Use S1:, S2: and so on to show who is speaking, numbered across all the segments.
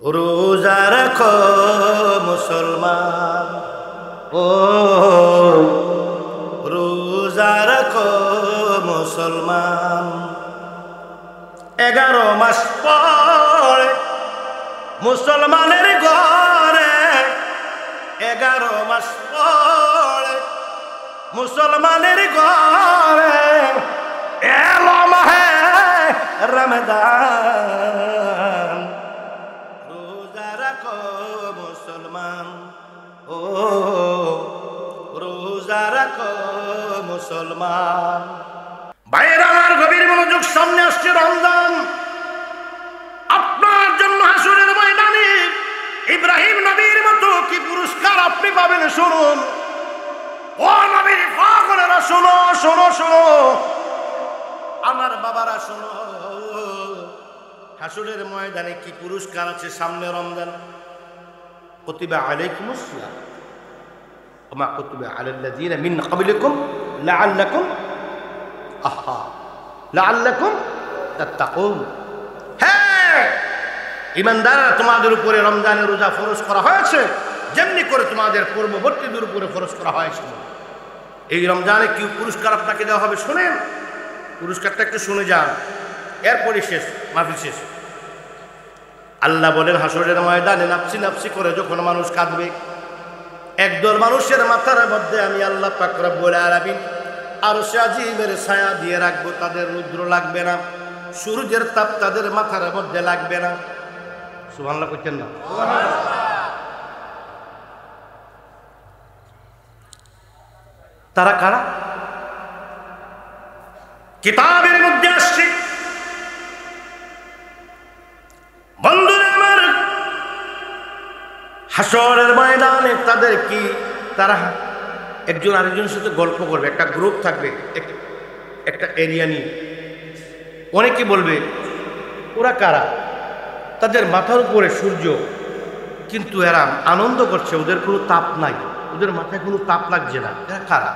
S1: রোজা রাখো মুসলমান, ও রোজা রাখো মুসলমান। 11 মাস পরে মুসলমানের ঘরে, 11 মাস পরে মুসলমানের ঘরে এলো মাহে রমজান। রোজা রাখো মুসলমান, ও রোজা রাখো মুসলমান। ভাইয়েরা আমার, গভীর মনোযোগ, সামনে আসছে রমজান। আপনার জন্য হাসরের ময়দানে ইব্রাহিম নবীর মতো কি পুরস্কার আপনি পাবেন শুনুন। ও নবীর পাগলেরা শোনো, শোনো, শোনো, আমার বাবারা শোনো। হাসরের ময়দানে কি পুরস্কার আছে সামনে রমজান। কুতিবা আলাইকুমুস সিয়াম ওয়া কুতিবা আলাল্লাযীনা মিন ক্বাবলিকুম লাআল্লাকুম লাআল্লাকুম তাত্তাকুন। হ্যাঁ ঈমানদাররা, তোমাদের উপরে রমজানের রোজা ফরজ করা হয়েছে যেমনি করে তোমাদের পূর্ববর্তীদের উপরে ফরজ করা হয়েছিল। এই রমজানে কি পুরস্কার আপনাকে দেওয়া হবে শুনেন। পুরস্কারটা একটু শুনে যান, এরপরে শেষ, মাহফিল শেষ। আল্লাহ বলেন হাসরের ময়দানে নাফসি নাফসি করে যখন মানুষ কাঁদবে, একদল মানুষের মাথার মধ্যে আমি আল্লাহ পাক রব্বুল আলামিন আরশে আজিমের ছায়া দিয়ে রাখবো। তাদের রৌদ্র লাগবে না, সূর্যের তাপ তাদের মাথার মধ্যে লাগবে না। সুবহানাল্লাহ কইতেন না? তারা কারা? কিতাবের মধ্যে আসছে, বন্ধুরা আমার, হাসরের ময়দানে তাদের কি, তারা একজন আরেকজনের সাথে গল্প করবে, একটা গ্রুপ থাকবে, একটা এরিয়া নিয়ে। অনেকে বলবে ওরা কারা? তাদের মাথার উপরে সূর্য, কিন্তু এরা আনন্দ করছে, ওদের কোনো তাপ নাই, ওদের মাথায় কোনো তাপ লাগছে না, এরা কারা?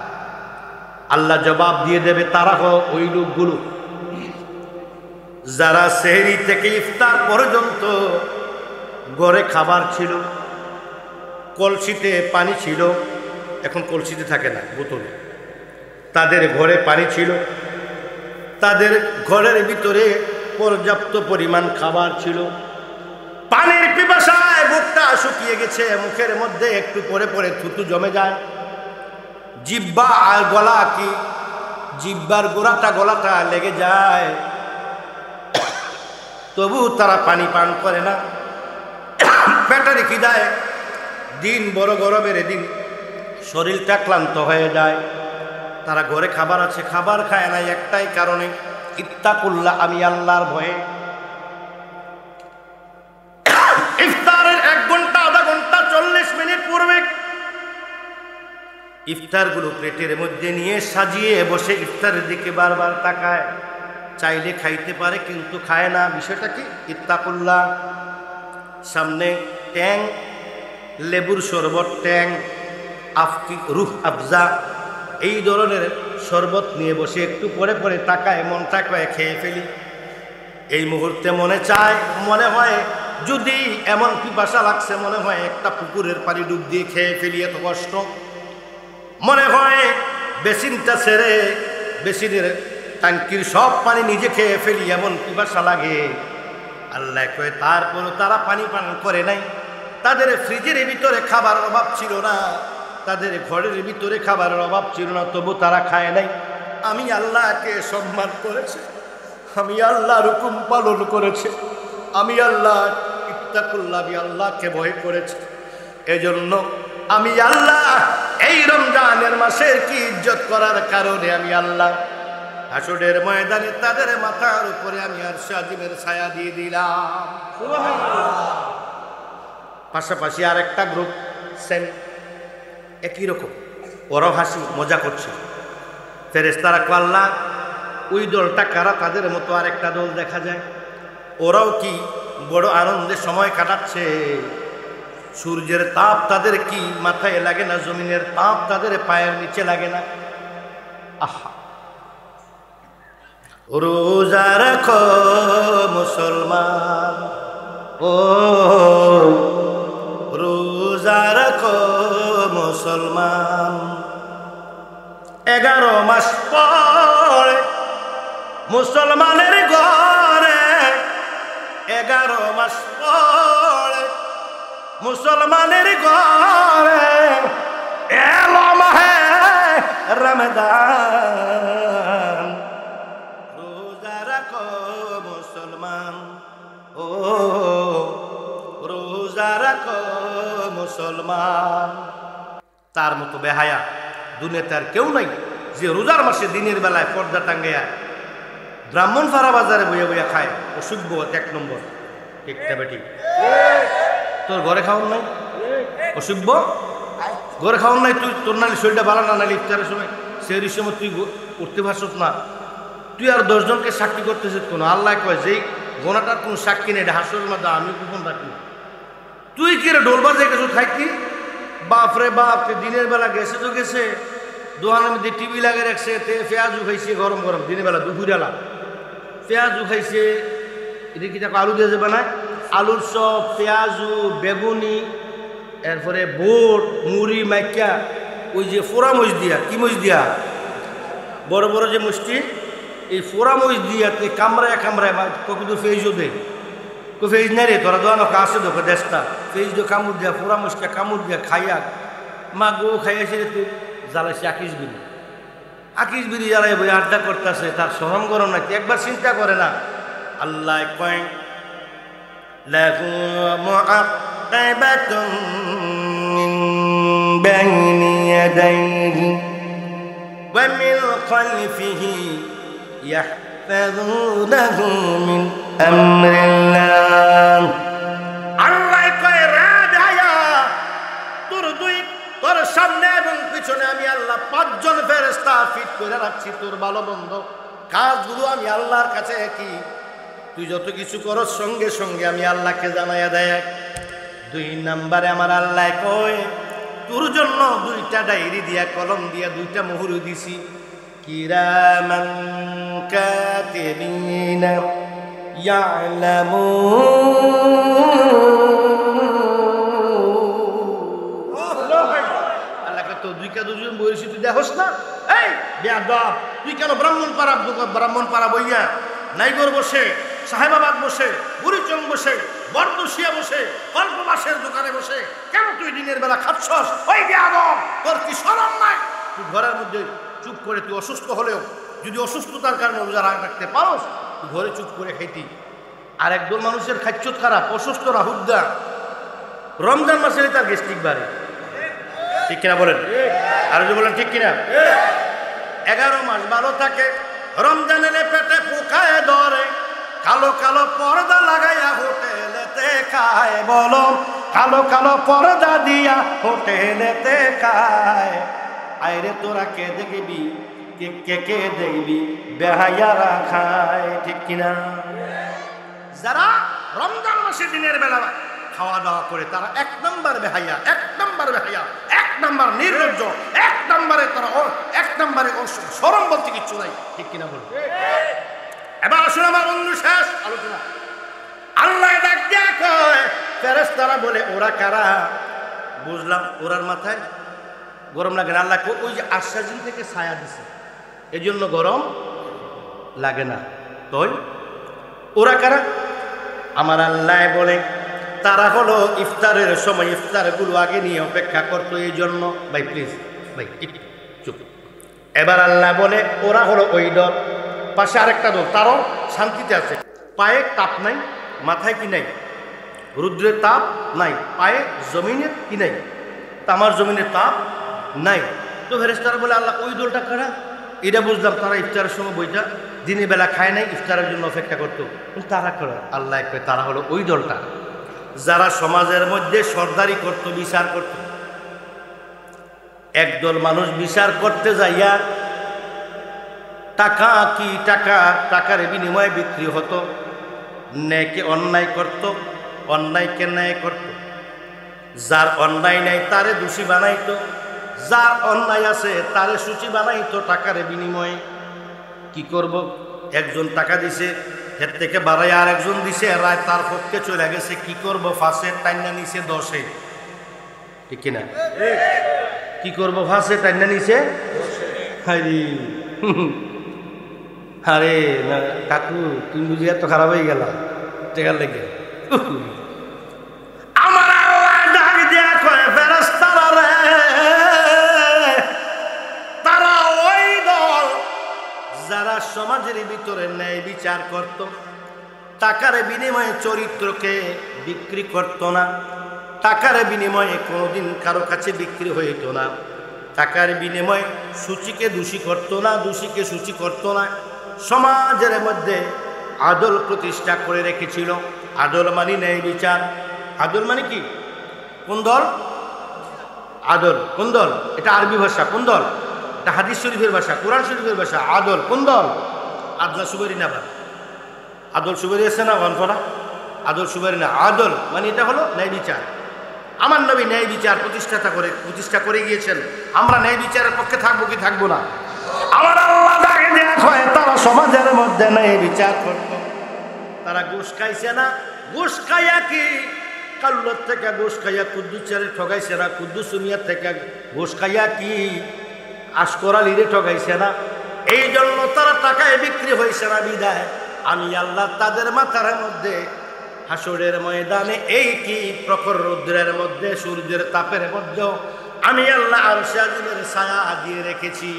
S1: আল্লাহ জবাব দিয়ে দেবে, তারা ওই লোকগুলো যারা সেহরি থেকে ইফতার পর্যন্ত ঘরে খাবার ছিল, কলসিতে পানি ছিল, এখন কলসিতে থাকে না, বোতলে। তাদের ঘরে পানি ছিল, তাদের ঘরের ভিতরে পর্যাপ্ত পরিমাণ খাবার ছিল। পানির পিপাসায় বুকটা শুকিয়ে গেছে, মুখের মধ্যে একটু পরে পরে থুতু জমে যায়। জিহ্বা আর গলা, কি জিহ্বার গলাটা লেগে যায়, তবু তারা পানি পান করে না। পেটে খিদায়, দিন বড় গরমের দিন, শরীরটা ক্লান্ত হয়ে যায়। তারা ঘরে খাবার আছে, খাবার খায় না একটাই কারণে, ইত্তাকুল্লাহ, আমি আল্লাহর ভয়ে। ইফতারের 1 ঘন্টা, আধা ঘন্টা, 40 মিনিট পূর্বে ইফতারগুলো প্লেটের মধ্যে নিয়ে সাজিয়ে বসে ইফতারের দিকে বারবার তাকায়। চাইলে খাইতে পারে কিন্তু খায় না। বিষয়টা কি? ইত্তাকুল্লাহ। সামনে ট্যাং, লেবুর শরবত, ট্যাং, আফকি, রুহ আফজা, এই ধরনের শরবত নিয়ে বসে একটু পরে পরে তাকায়, মনটা কয়ে খেয়ে ফেলি। এই মুহূর্তে মনে চায়, মনে হয় যদি এমন পিপাসা লাগছে, মনে হয় একটা পুকুরের পানি ডুব দিয়ে খেয়ে ফেলি, এত কষ্ট। মনে হয় বেসিনটা ছেড়ে বেসিনের ট্যাঙ্কির সব পানি নিজে খেয়ে ফেলি, এমন পিপাসা লাগে। আল্লাহ কয়ে তারপরও তারা পানি পান করে নাই। তাদের ফ্রিজের ভিতরে খাবারের অভাব ছিল না, তাদের ঘরের ভিতরে খাবারের অভাব ছিল না, তবু তারা খায় নাই। আমি আল্লাহকে সম্মান করেছে, আমি আল্লাহর হুকুম পালন করেছে, আমি আল্লাহ ইত্তাকুল্লাহ, আমি আল্লাহকে ভয় করেছে। এজন্য আমি আল্লাহ এই রমজানের মাসের কি ইজ্জত করার কারণে আমি আল্লাহ হাসরের ময়দানে তাদের মাথার উপরে আমি আরশে আজিমের ছায়া দিয়ে দিলাম। পাশাপাশি আরেকটা গ্রুপ সেম একই রকম, ওরাও হাসি মজা করছে। ফেরেশতারা কয়, আল্লাহ ওই দলটা কারা? তাদের মতো আরেকটা দল দেখা যায়, ওরাও কি বড় আনন্দে সময় কাটাচ্ছে। সূর্যের তাপ তাদের কি মাথায় লাগে না, জমিনের তাপ তাদের পায়ের নিচে লাগে না। আহা, রোজা রাখো মুসলমান, ও 11 মাস পরে মুসলমানের ঘরে 11 মাস পরে মুসলমানের ঘরে এলো মাহে রমজান। রোজা রাখো মুসলমান, ও রোজা রাখো মুসলমান। তার মতো বেহায়া দুনিয়াতে আর কেউ নাই যে রোজার মাসে দিনের বেলায় পর্দা টাঙ্গাইয়া ব্রাহ্মণপাড়া বাজারে বইয়া বইয়া খায়। অসভ্য 1 নম্বর। ঠিক না বেটি? তোর ঘরে খাওয়ান নাই? অসভ্য, ঘরে খাওয়ান নাই তুই? তোর নালি শরীরটা ভালো না, নালি ইফতারের সময় সেই সময় তুই উঠতে পারছত না? তুই আর 10 জনকে সাক্ষী করতেছিস কোনো? আল্লাহ কয় যেই গোনাটার কোনো সাক্ষী নেই, হাসরের মধ্যে আমি গোপন রাখি। তুই কি রে ডোল বাজে কিছু থাকি? বাপরে বাপ, দিনের বেলা গেছে তো গেছে, দোকানের মধ্যে টিভি লাগিয়ে রাখছে, পেঁয়াজু খাইছে গরম গরম দিনের বেলা, দুপুরবেলা পেঁয়াজু খাইছে। এটা কি তাকে আলু দিয়ে যাবে না? আলুর চপ, পেঁয়াজু, বেগুনি, এরপরে বোট, মুড়ি মাইকা, ওই যে ফোড়া মরিচ দিয়া, কি মরিচ দিয়া, বড় বড় যে মুষ্টি, এই ফোড়া মরিচ দিয়া তুই কামড়ায় কামড়ায় কত ফেজও দে। ফেজ নাই রে, তোরা দোয়ানো কাছে দেখো দেশটা ফেজ দিয়ে কামড় দিয়া, ফোড়া মরিচটা কামড় দিয়া খাইয়া মা গো খাইয়াছে রে। তুই জ্বালাইছে 21 বিড়ি, 21 বিড়ি জ্বালাই বই আড্ডা করতেছে, তার সরম গরম নাকি? একবার চিন্তা করে না? আল্লাহ কয় লাহু মুআক্কিবাতুন মিন বাইনি ইয়াদাইহি ওয়া মিন খালফিহি ইয়াহফাযুনাহু মিন আমরিল্লাহ। আল্লাহ কয় রে ভাইয়া, তোর সামনে এবং পিছনে আমি আল্লাহ 5 জন ফেরেশতা ফিট করে রাখছি। তোর ভালো মন্দ কাজগুলো আমি আল্লাহর কাছে কি তুই যত কিছু করস সঙ্গে সঙ্গে আমি আল্লাহকে জানাইয়া দেয়। 2 নম্বরে আমার আল্লাহ কয় তোর জন্য 2টা ডায়েরি দিয়া, কলম দিয়া 2টা মোহর দিছি। কিরামান কাতিবিনা ইয়ালামুন। আল্লাহকে তো 2টা 2জন বইছি, তুই দেখোস না? এই বেয়াদব, তুই কেন ব্রাহ্মণ পাড়া বইয়া নাইগর বসে, সাহেবাবাদ বসে, বুড়িচং বসে, বরদুশিয়া বসে, অল্প মাসের দোকানে বসে কেন তুই দিনের বেলা খাচ্ছস? ওই বেয়াদব, তোর কি শরম নাই? তুই ঘরের মধ্যে চুপ করে, তুই অসুস্থ হলেও যদি অসুস্থতার কারণে রোজা রাখতে পারোস, তুই ঘরে চুপ করে খাইতি। আর একদল মানুষের খাচ্ছত খারাপ, অসুস্থ রাহুদ্দা, রমজান মাসে তার গ্যাস্ট্রিক বাড়ে। ঠিক কিনা বলেন? আর যদি বলেন ঠিক কিনা? 11 মাস ভালো থাকে, রমজান এলে পেটে পোকায় ধরে, কালো কালো পর্দা লাগাইয়া হোটেলেতে খায়। বলো, কালো কালো পর্দা দিয়া হোটেলেতে খায়। আইরে তোরা কে দেখবি, কে দেখবি, বেহায়ারা খায়। ঠিক কিনা? যারা রমজান মাসে দিনের বেলা খাওয়া দাওয়া করে তারা 1 নম্বর বেহায়া, 1 নম্বর বেহায়া, 1 নম্বর নির্লজ্জ, 1 নম্বরে তারা 1 নম্বরে শরম বলতে কিচ্ছু নাই। ঠিক কিনা বল? এবার আসুন আমার বন্ধু, শেষ আলোচনা। আল্লাহ ডাক দিয়া কয়, ফেরেশতারা বলে ওরা কারা? বুঝলাম ওরার মাথায় গরম লাগে না। আল্লাহ ওই যে আশ্বাসিন থেকে ছায়া দিছে, এই জন্য গরম লাগে না। তো ওরা কারা? আমার আল্লাহ বলে তারা হলো ইফতারের সময় ইফতারগুলো আগে নিয়ে অপেক্ষা করতো, এই জন্য। ভাই প্লিজ, ভাই চুপ। এবার আল্লাহ বলে ওরা হলো ওই দল। পাশে আরেকটা দল, তারও শান্তিতে আছে, পায়ে তাপ নাই, মাথায় কি নাই, রুদ্রের তাপ নাই, পায়ে জমিনের কি নাই, তামার জমিনের তাপ নাই। তো ফেরেশতারা বলে আল্লাহ ওই দলটা কারা? এটা বুঝলাম, তারা ইফতারের সময় বইটা দিনের বেলা খায় নাই, ইফতারের জন্য অপেক্ষা করতো। তারা কারা? আল্লাহ কয় তারা হলো ওই দলটা যারা সমাজের মধ্যে সর্দারি করত, বিচার করত। একদল মানুষ বিচার করতে যাইয়া টাকা কি টাকার বিনিময়ে বিক্রি হতো, ন্যায়কে অন্যায় করত, অন্যায়কে ন্যায় করত। যার অন্যায় নাই তারে দোষী বানাইতো, যার অন্যায় আছে তারে সূচি বানাইতো টাকার বিনিময়ে। কি করব? একজন টাকা দিছে, এর থেকে বাড়াই আর একজন দিছে, রায় তার পক্ষে চলে গেছে। কি করব? 5-এর টাইনা নিচে 10-এ। ঠিক কিনা? কি করব? 5-এর টাইনা নিচে হাইরি আরে না কাকু তুমি বুঝি এত খারাপ হয়ে গেল টেকার লেগে আমার আল্লাহ ডাক দিয়া কয় ফেরেশতারা রে তারা ওই দল যারা সমাজের ভিতরে ন্যায় বিচার করত, টাকার বিনিময়ে চরিত্রকে বিক্রি করত না, টাকার বিনিময়ে কোনোদিন কারো কাছে বিক্রি হইত না, টাকার বিনিময়ে সূচিকে দোষী করত না, দোষীকে সূচি করত না, সমাজের মধ্যে আদল প্রতিষ্ঠা করে রেখেছিল। আদল মানে ন্যায় বিচার। আদল মানে কি? কোন দল? আদল কোন দল? এটা আরবি ভাষা। কোন দল? এটা হাদিস শরীফের ভাষা, কোরআন শরীফের ভাষা। আদল কোন দল? আদলা সুবারি না, আদল সুবারি আছে না গনফরা? আদল সুবারি না, আদল মানে এটা হলো ন্যায় বিচার। আমার নবী ন্যায় বিচার প্রতিষ্ঠা করে গিয়েছেন। আমরা ন্যায় বিচারের পক্ষে থাকবো কি থাকবো না? আমার আল্লাহ ডাকে দেয়া হয় তারা সমাজের মধ্যে ন্যায় বিচার করত। তারা ঘুষ খাইছে না, ঘুষ খাইয়া কি কাল্লোর থেকে ঘুষ খাইয়া কুদ্দুচারে ঠগাইছে না, কুদ্দুস মিয়ার থেকে ঘুষ খাইয়া কি আশকর আলীরে ঠগাইছে না। এই জন্য তারা টাকায় বিক্রি হয়েছে না বিদায় আমি আল্লাহ তাদের মাথার মধ্যে হাসরের ময়দানে এই কি প্রখর রৌদ্রের মধ্যে সূর্যের তাপের মধ্যেও আমি আল্লাহ আরশে আজিমের ছায়া দিয়ে রেখেছি।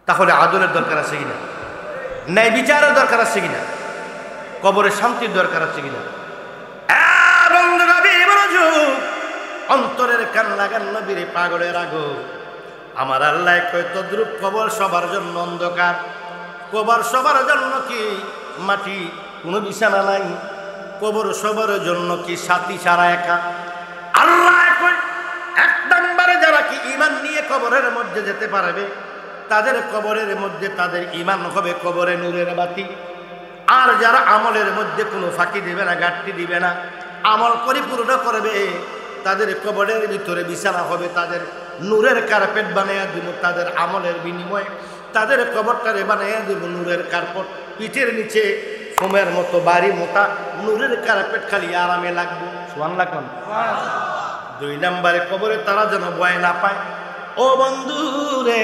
S1: তাহলে আদলের দরকার আছে কিনা? ন্যায় বিচারের দরকার আছে কিনা? কবরের শান্তির দরকার আছে কিনা? অন্তরের কান লাগান নবীর পাগলের আগো আমার আল্লাহ কয় তদ্রুপ কবর সবার জন্য অন্ধকার, কবর সবার জন্য কি মাটি, কোনো বিছানা নাই, কবর সবার জন্য কি সাথী ছাড়া একা। আল্লাহ কয় এক নম্বরে যারা কি ঈমান নিয়ে কবরের মধ্যে যেতে পারবে তাদের কবরের মধ্যে তাদের ঈমান হবে কবরে নূরের বাতি। আর যারা আমলের মধ্যে কোনো ফাঁকি দিবে না, ঘাটতি দিবে না, আমল পরিপূর্ণ করবে তাদের কবরের ভিতরে বিছানা হবে তাদের নূরের কার্পেট বানাইয়া দিব। তাদের আমলের বিনিময়ে তাদের কবরটারে বানাইয়া দিব নূরের কার্পেট, পিঠের নিচে ফোমের মতো বাড়ি মোটা নূরের কার্পেট খালি আরামে লাগবে। সুবহান লাগলাম। দুই নম্বরে কবরে তারা যেন ভয় না পায়। ও বন্ধু রে,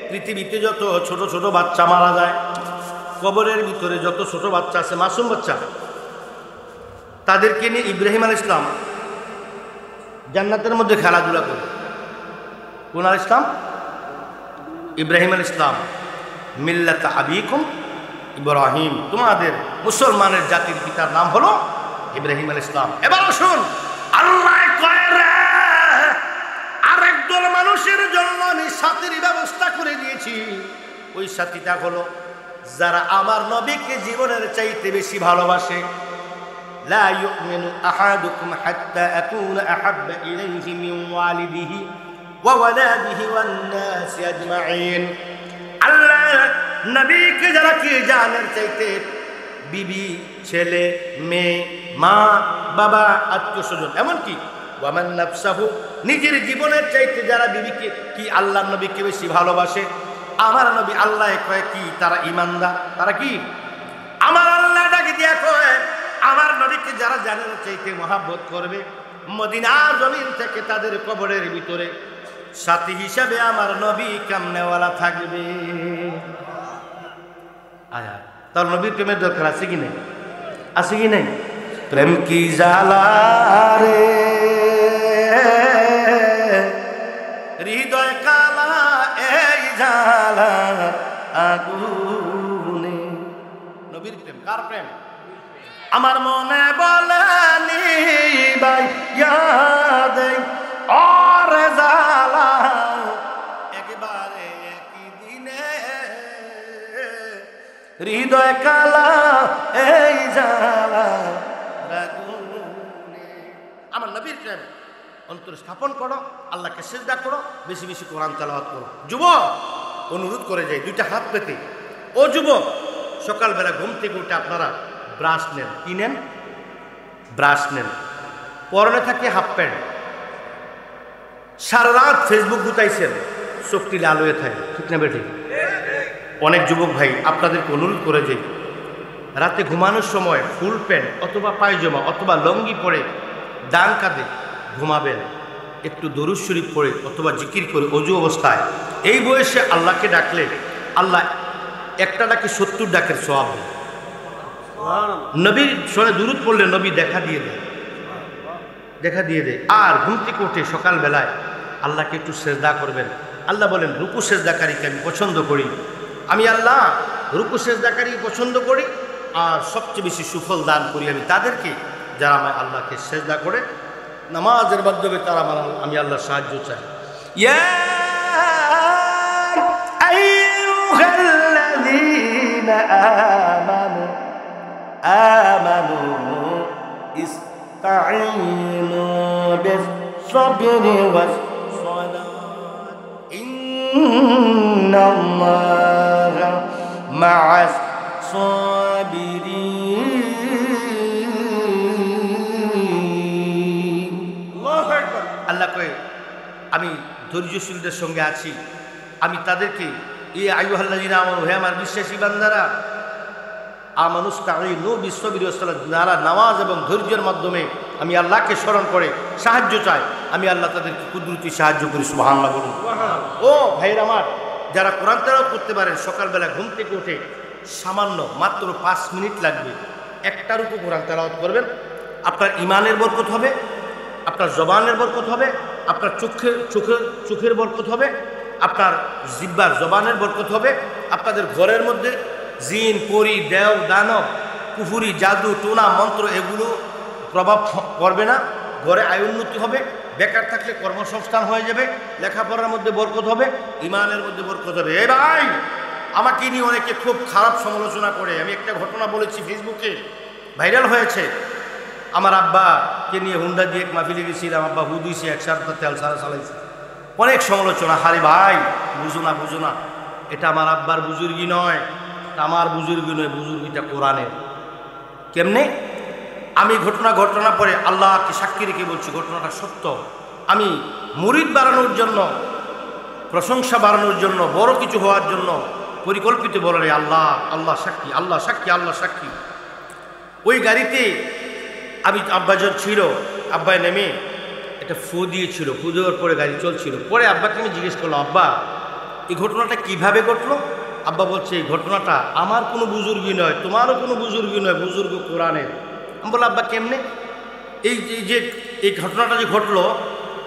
S1: পৃথিবীতে যত ছোট ছোট বাচ্চা মারা যায়, কবরের ভিতরে যত ছোট বাচ্চা আছে মাসুম বাচ্চা, তাদেরকে নিয়ে ইব্রাহিম আলাইহিস সালাম জান্নাতের মধ্যে খেলাধুলা করে। কোন আলাইহিস সালাম? ইব্রাহিম আলাইহিস সালাম। মিল্লাত আবিকুম ইব্রাহিম, তোমাদের মুসলমানের জাতির পিতার নাম হলো ইব্রাহিম আলাইহিস সালাম। এবার আসুন, আল্লাহ কয় রে আরেক দল মানুষের জন্য আমি সাথীর ব্যবস্থা করে দিয়েছি। ওই সাথীটা হলো যারা আমার নবীকে জীবনের চাইতে বেশি ভালোবাসে। لا يؤمن أحدكم حتى أكون أحب إليه من والده وولده والناس أجمعين। আল্লাহ নবীকে যারা কি জানের চাইতে বিবি, ছেলে, মেয়ে, মা, বাবা, আত্মীয়স্বজন, এমনকি ওয়ামান নাফসাহু নিজের জীবনের চাইতে যারা বিবিকে কি আল্লাহর নবীকে বেশি ভালোবাসে, আমার নবী আল্লাহ কয় কি তারা ঈমানদার। তারা কি? আমার আল্লাহ ডাকে দিয়া কয় আমার নবীকে যারা জানের চাইতে মহাব্বত করবে, মদিনার জমিন থেকে তাদের কবরের ভিতরে সাথী হিসাবে আমার নবী কামনেওয়ালা থাকবে। আয়া তার নবীর প্রেমের দরকার আছে কি নেই? আছে কি নেই? প্রেম কি জ্বালা রে হৃদয় কালা এই জ্বালা আগুনে। নবীর প্রেম কার প্রেম? আমার মনে বলেনি ভাই ইয়াদ আর জ্বালা একবারে একই দিনে হৃদয় কালা এই জ্বালা আগুনে। আমার নবীর প্রেম অন্তরে স্থাপন করো, আল্লাহকে সিজদা করো, বেশি বেশি কোরআন তেলাওয়াত করো। যুবক অনুরোধ করে যাই দুইটা হাত পেতে, ও যুবক সকালবেলা ঘুম থেকে উঠে আপনারা ব্রাশ নেন। কি নেন? ব্রাশ নেন। পরনে থাকে হাফ প্যান্ট, সারা রাত ফেসবুক গুতাইছেন, চোখটি লাল হয়ে থাকে, ঠিক না বেঠিক? অনেক যুবক ভাই আপনাদেরকে অনুরোধ করে যাই রাতে ঘুমানোর সময় ফুল প্যান্ট অথবা পায়জামা অথবা লঙ্গি পরে ডান কাঁধে ঘুমাবেন। একটু দরুদ শরীফ পড়ে অথবা জিকির করে অজু অবস্থায় এই বয়সে আল্লাহকে ডাকলে আল্লাহ একটা ডাকে 70 ডাকের সওয়াব দেয়। নবীর সঙ্গে দুরুদ পড়লে নবী দেখা দিয়ে দেয়। আর ঘুম থেকে উঠে সকালবেলায় আল্লাহকে একটু সেজদা করবেন। আল্লাহ বলেন রুকু সেজদাকারীকে আমি পছন্দ করি, আমি আল্লাহ রুকু সেজদাকারী পছন্দ করি, আর সবচেয়ে বেশি সুফল দান করি আমি তাদেরকে যারা আমার আল্লাহকে সেজদা করে নামাজের মাধ্যমে তারা আমি আল্লাহর সাহায্য চাই। ইয়া আইয়ুহাল্লাযীনা আমানু ইসতাঈনু বিস-সাবরি ওয়াস-সালাত ইন্নাল্লাহা মা'আস-সাবিরিন। আল্লাহ কয়ে আমি ধৈর্যশীলদের সঙ্গে আছি, আমি তাদেরকে ইয়া আইয়ুহাল্লাযীনা আমানু, হে আমার বিশ্বাসী বান্দারা, আমানুস্তাঈনু বিস-সাবরি ওয়াস-সালাত, যারা নামাজ এবং ধৈর্যের মাধ্যমে আমি আল্লাহকে স্মরণ করে সাহায্য চায় আমি আল্লাহ তাদেরকে কুদরতি সাহায্য করি। সুবহানাল্লাহ বলুন। ও ভাইরা আমার, যারা কোরআন তেলাওয়াত করতে পারেন সকালবেলা ঘুম থেকে উঠে সামান্য মাত্র 5 মিনিট লাগবে, একটার উপর কোরআন তেলাওয়াত করবেন, আপনার ইমানের বরকত হবে, আপনার জবানের বরকত হবে, আপনার চোখের বরকত হবে, আপনার জিহ্বার জবানের বরকত হবে, আপনাদের ঘরের মধ্যে জিন পরি দেও দানব কুফুরি জাদু টোনা মন্ত্র এগুলো প্রভাব পড়বে না, ঘরে আয় উন্নতি হবে, বেকার থাকলে কর্মসংস্থান হয়ে যাবে, লেখাপড়ার মধ্যে বরকত হবে, ইমানের মধ্যে বরকত হবে। এ ভাই, আমাকে নিয়ে অনেকে খুব খারাপ সমালোচনা করে। আমি একটা ঘটনা বলেছি, ফেসবুকে ভাইরাল হয়েছে। আমার আব্বাকে নিয়ে হুন্ডা দিয়ে এক মাহফিলে গেছিলাম, আব্বা হু দিয়েছে, 1 তেল সারা চালাইছে, অনেক সমালোচনা। হারে ভাই, বুঝো না, এটা আমার আব্বার বুজুর্গি নয়, আমার বুজুর্গি নয়, বুজুর্গিটা কোরআনের। কেমনে? আমি ঘটনা পরে আল্লাহকে সাক্ষী রেখে বলছি ঘটনাটা সত্য। আমি মুরিদ বাড়ানোর জন্য, প্রশংসা বাড়ানোর জন্য, বড় কিছু হওয়ার জন্য পরিকল্পিত বলে আল্লাহ সাক্ষী। ওই গাড়িতে আমি আব্বাজন ছিল, আব্বায় নেমে একটা ফু দিয়েছিল, ফু দেওয়ার পরে গাড়ি চলছিল। পরে আব্বাকে আমি জিজ্ঞেস করলাম, আব্বা এই ঘটনাটা কিভাবে ঘটলো? আব্বা বলছে এই ঘটনাটা আমার কোনো বুজুর্গি নয়, তোমারও কোনো বুজুর্গি নয়, বুজুর্গ কোরআনের। আমি বললাম আব্বা কেমনে? এই ঘটনাটা যে ঘটলো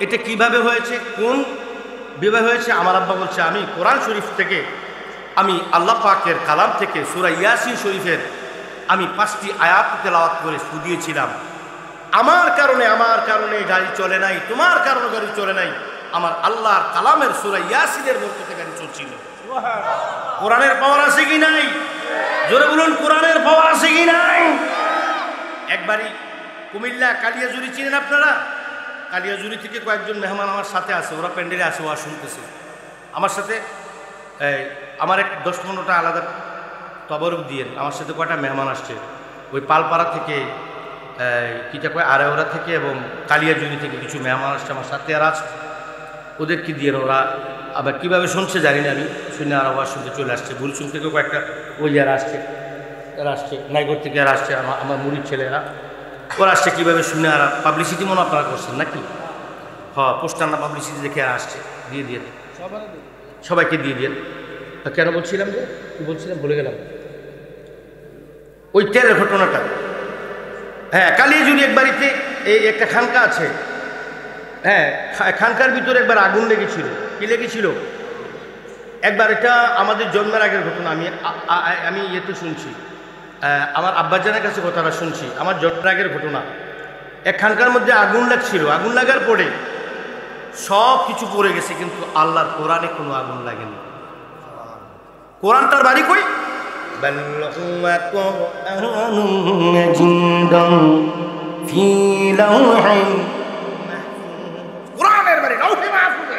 S1: এটা কিভাবে হয়েছে, কোন বিভাবে হয়েছে? আমার আব্বা বলছে আমি কোরআন শরীফ থেকে, আমি আল্লাহ পাকের কালাম থেকে সূরা ইয়াসিন শরীফের আমি 5টি আয়াত তেলাওয়াত করে শুনিয়েছিলাম। আমার কারণে গাড়ি চলে নাই, তোমার কারণে গাড়ি চলে নাই, আমার আল্লাহর কালামের সূরা ইয়াসিনের বরকতে গাড়ি চলছিল। কোরআনের পাওয়ার আছে কি নাই? জোরে বলুন, কোরআনের পাওয়ার আছে কি নাই? একবারই কুমিল্লা কালিয়াজুরি চিনেন আপনারা? কালিয়াজুরি থেকে কয়েকজন মেহমান আমার সাথে আছে, ওরা প্যান্ডেলে আছে, ওরা শুনতেছে আমার সাথে। আমার এক 10-15টা আলাদা তবরক দিয়ে আমার সাথে কয়টা মেহমান আসছে, ওই পালপাড়া থেকে, কিটা কয় আড়াওড়া থেকে এবং কালিয়াজুরি থেকে কিছু মেহমান আসছে আমার সাথে। আর আজ ওদেরকে দিয়ে ওরা আবার কীভাবে শুনছে জানি না, আমি শুনে আর আবার শুনতে চলে আসছে। বুলসুন থেকেও কয়েকটা ওই আর আসছে, নাইগর থেকে আর আসছে, আমার মুড়ির ছেলেরা ওরা আসছে। কীভাবে শুনে আর পাবলিসিটি মনে আপনারা করছেন নাকি? হ্যাঁ, পোস্টার না পাবলিসিটি দেখে আর আসছে, দিয়ে সবাইকে দিয়ে দিয়ে। কেন বলছিলাম যে কী বলছিলাম ভুলে গেলাম। ওই তেলের ঘটনাটা, হ্যাঁ, কালিয়াজুরি এক বাড়িতে এই একটা খানকা আছে, হ্যাঁ, খানকার ভিতরে একবার আগুন লেগেছিল। কি লেগেছিল? একবার, এটা আমাদের জন্মের আগের ঘটনা, আমি ইয়েতে শুনছি, আমার আব্বাজানের কাছে কথাটা শুনছি, আমার জন্মের আগের ঘটনা। এক খানকার মধ্যে আগুন লাগছিল, আগুন লাগার পরে সব কিছু পড়ে গেছে, কিন্তু আল্লাহর কোরআনে কোনো আগুন লাগেনি। কোরআনটার বাড়ি কই? কোরআনের বাড়ি লাউহে মাহফুজে।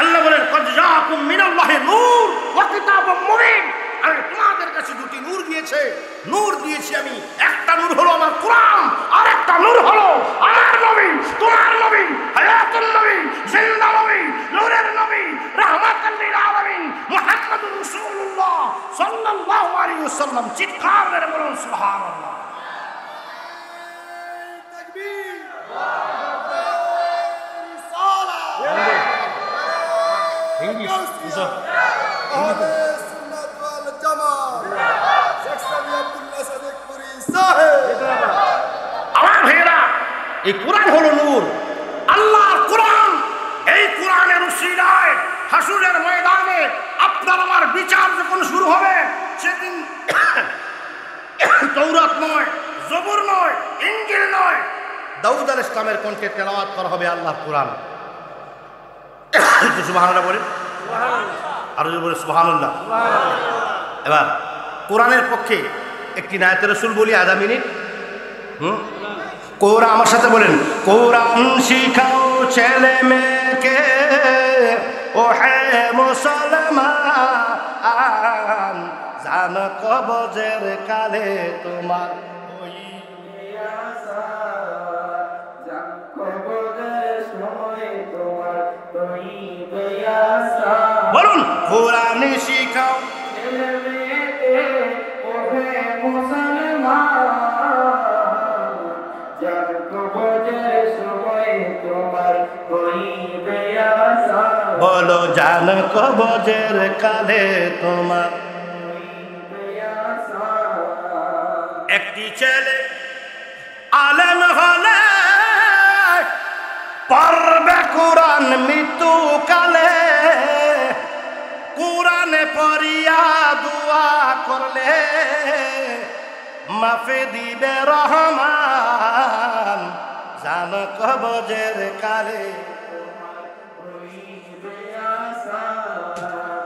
S1: আল্লাহ বলেন কদ জাআকুম মিনাল্লাহি নূর ওয়া কিতাবুম মুবিন। আমি তোমাদের কাছে দুটি নূর দিয়েছি আমি। একটা নূর হলো আমার কোরআন, আর একটা নূর হলো আমার নবী, তোমার নবী, হায়াতুন নবী, জিন্দা নবী, নূরের নবী, রাহমাতাল লিল আলামিন মুহাম্মাদুর রাসূলুল্লাহ সাল্লাল্লাহু আলাইহি ওয়াসাল্লাম। চিৎকার করে বলুন সুবহানাল্লাহ। তাকবীর। আমার ভাইয়েরা, এই কোরআন হলো নূর, আল্লাহর কোরআন। এই কোরআনের উসিলায় হাসুরের ময়দানে আপনার আমার বিচার যখন শুরু হবে, সেদিন তৌরাত নয়, জবুর নয়, ইনজিল নয়, দাউদ আলাইহিস সালামের কণ্ঠে তেলাওয়াত করা হবে আল্লাহর কোরআন। সুবহানাল্লাহ বলে, আরো বলে সুবহানাল্লাহ। এবার কোরআনের পক্ষে একটি নায়াতে রাসূল বলি আধা মিনিট। কোরআন আমার সাথে বলেন, কোরআন শিখাও ছেলে মেয়েকে, ও হে মুসলমান, জান কবজের কালে তোমার বলুন, কোরআন শিখাও ছেলে মেয়েকে, ও হে মুসলমান, জান কবজের সময় তোমার হইবে আসা। বলো, জান কবজের কালে তোমার হইবে আসা। একটি ছেলে আলেম হলে পড়বে কোরআন মৃত্যুকালে, কোরআনে পড়িয়া দুয়া করলে মাফে দিবে রহমান, জান কবজের কালে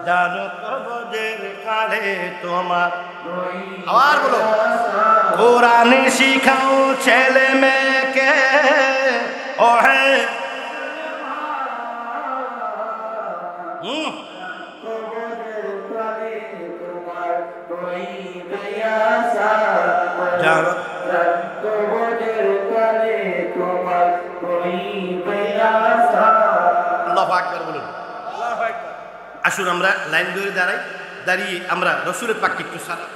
S1: জান কবজের কালে তোমার। আবার বলো, কোরআন শিখাও ছেলে মেয়েকে, ও হে আসুন আমরা লাইন ধরে দাঁড়াই, দাঁড়িয়ে আমরা রসুলের পাককে একটু সালাম।